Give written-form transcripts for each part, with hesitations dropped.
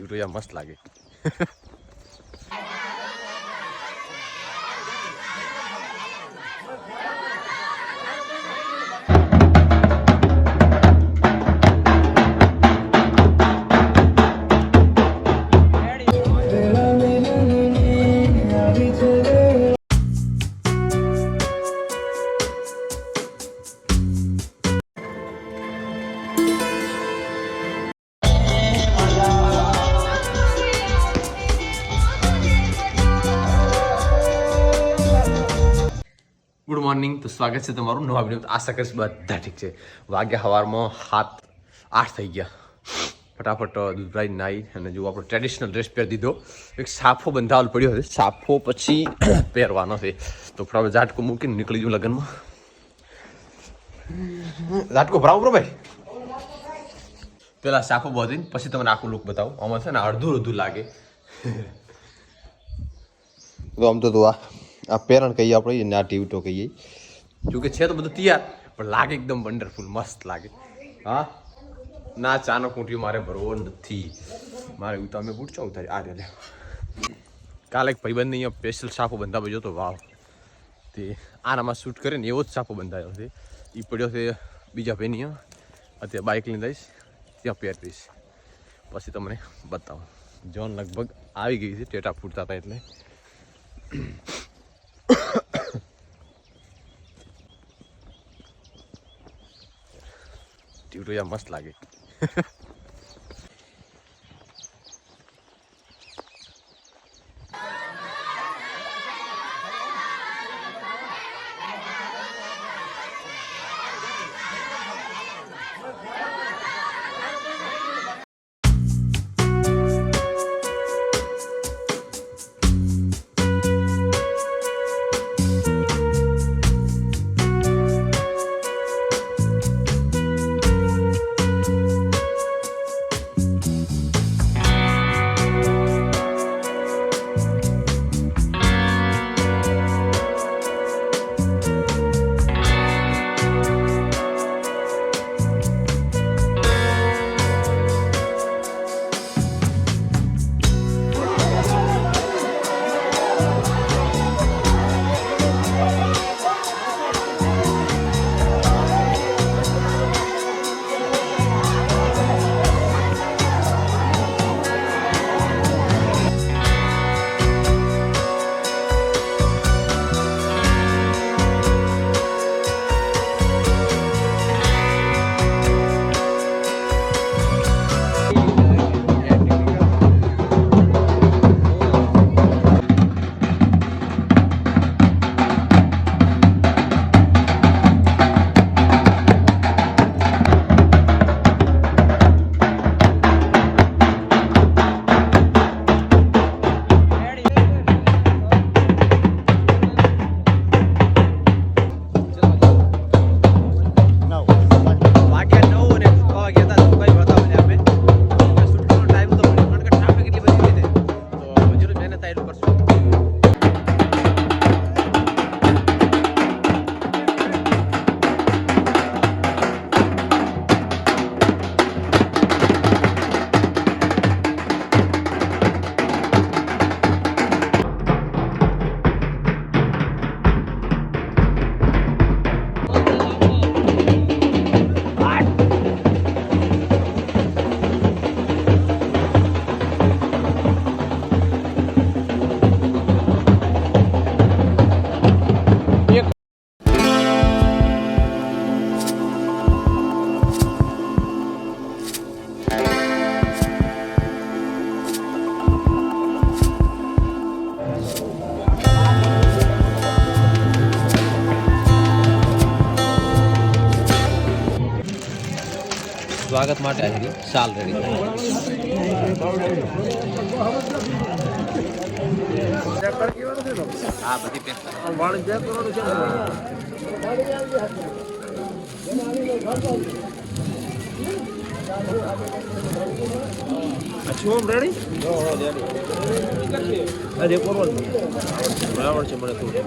ટીવડો મસ્ત લાગે. Good morning. તો સ્વાગત છે તમારું નવા વિડીયો. આશા કરીશ બધા ઠીક છે. વાગ્યા સવારમાં 7-8 થઈ ગયા. ફટાફટ દૂધ ભરાઈ નાઈ અને જો આપણો ટ્રેડિશનલ ડ્રેસ પહેરી દીધો. એક સાફો બંધાવેલો પડ્યો છે, સાફો પછી પહેરવાનો છે. તો ફટાફટ ઝાટકો મૂકીને નીકળી જવું લગ્નમાં. ઝાટકો ભરાવો બરો ભાઈ. પેલા સાફો બાંધીને પછી તમને આખું લુક બતાવું. આમાં છે ને અડધું અડધું લાગે. તો આમ તો આ પેરણ કહીએ આપણે, આ ટીવટો કહીએ. જોકે છે તો બધું તૈયાર, પણ લાગે એકદમ વન્ડરફુલ, મસ્ત લાગે. હા ના, ચાનો કૂંટીઓ મારે ભરવો નથી. મારે એવું તમે પૂછો ઉતારી આ લે. કાલે એક ભાઈબંધને અહીંયા સ્પેશિયલ સાફો બંધાવ્યો જોતો. વાવ, તે આનામાં શૂટ કરે ને એવો જ સાફો બંધાયો છે. એ પડ્યો છે બીજા ભાઈની. અત્યારે બાઇક લઈને જઈશ, ત્યાં પહેરીશ, પછી તમને બતાવું. જોન લગભગ આવી ગઈ છે, ટેટા ફૂટતા હતા એટલે. ટીવડો મસ્ત લાગે. સ્વાગત માટે આવી શાલ રેડી આ બધી પેક અચ્છા રેડી અરે કોણ બરાબર છે મને થોડું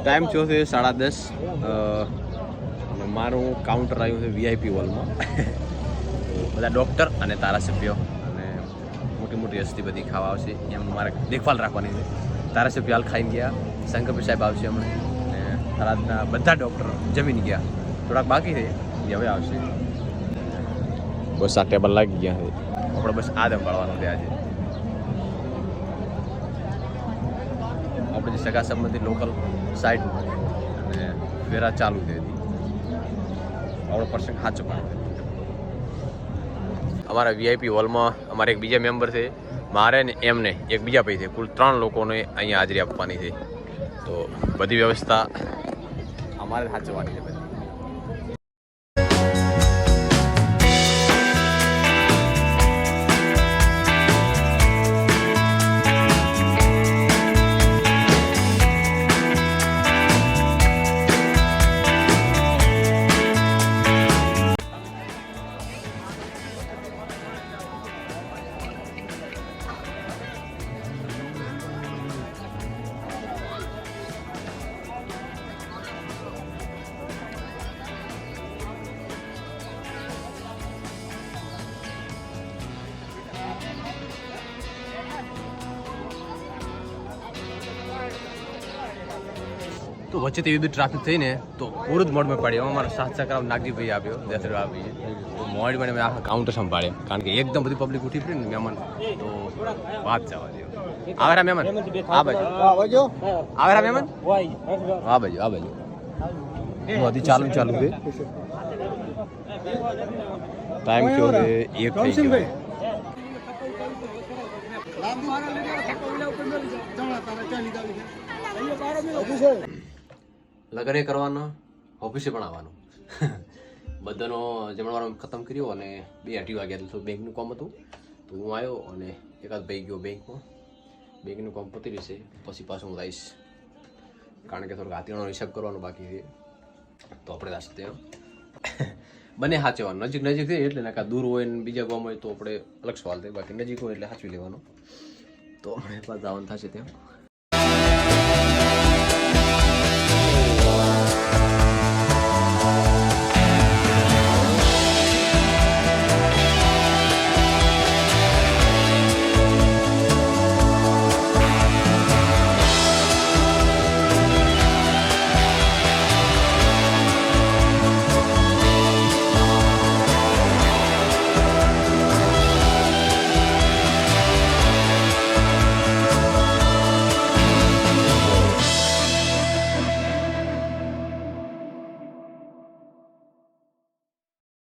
ટાઈમ થયો છે 10:30. મારું કાઉન્ટર આવ્યું છે VIP હોલમાં. બધા ડૉક્ટર અને ધારાસભ્યો અને મોટી મોટી હસ્તી બધી ખાવા આવશે. એમ મારે દેખભાલ રાખવાની છે. ધારાસભ્ય હાલ ખાઈને ગયા, શંકરભાઈ સાહેબ આવશે હમણાં, અને થરાદના બધા ડૉક્ટર જમીન ગયા. થોડાક બાકી છે, એ હવે આવશે. બસ આ ટેબલ લાગી ગયા છે, આપણે બસ આ સંભાળવાનું છે આજે. આપણે જે સગા સંબંધી લોકલ સાઈડ અને ફેરા ચાલુ થઈ હતી. આપણો પ્રસંગ સાચો પાડે. અમારા VIP હોલમાં અમારે એક બીજા મેમ્બર છે, મારે ને એમને એક બીજા ભાઈ છે. કુલ 3 લોકોને અહીંયા હાજરી આપવાની છે. તો બધી વ્યવસ્થા અમારે સાચવવાની છે બધી. તો વચ્ચે તો એવી બધી ટ્રાફિક થઈ ને તો પૂરું જ મોડમાં પડી એમાં મારા સાથ ચક્રાવ નાગજીભાઈ આવ્યો દેસરવા ભાઈએ તો મોડી મને આખા કાઉન્ટર સંભાળ્યા કારણ કે એકદમ બધી પબ્લિક ઉઠી પડી ને મહેમાન તો વાત જવા દો આવેરા મહેમાન આ બાજુ આવેરા મહેમાન આ બાજુ બધી ચાલુ છે ટાઈમ કયો છે 1 થઈ ગયો લગ્ન કરવાનો ઓફિસે પણ આવવાનું બધાનો જમણવાનો ખતમ કર્યો અને 2:30 વાગ્યા તો બેંકનું કામ હતું તો હું આવ્યો અને એકાદ ભાઈ ગયો બેંકમાં બેંકનું કામ પતી રહેશે પછી પાછું હું આવીશ કારણ કે થોડોક હાથીનો હિસાબ કરવાનો બાકી છે તો આપણે રાસ્તે બને સાચવવાનું નજીક છે એટલે નાકા દૂર હોય ને બીજા ગામ હોય તો આપણે અલગ સવાલ થાય બાકી નજીક હોય એટલે સાચવી લેવાનો તો આપણે પાછા જવાનું થશે ત્યાં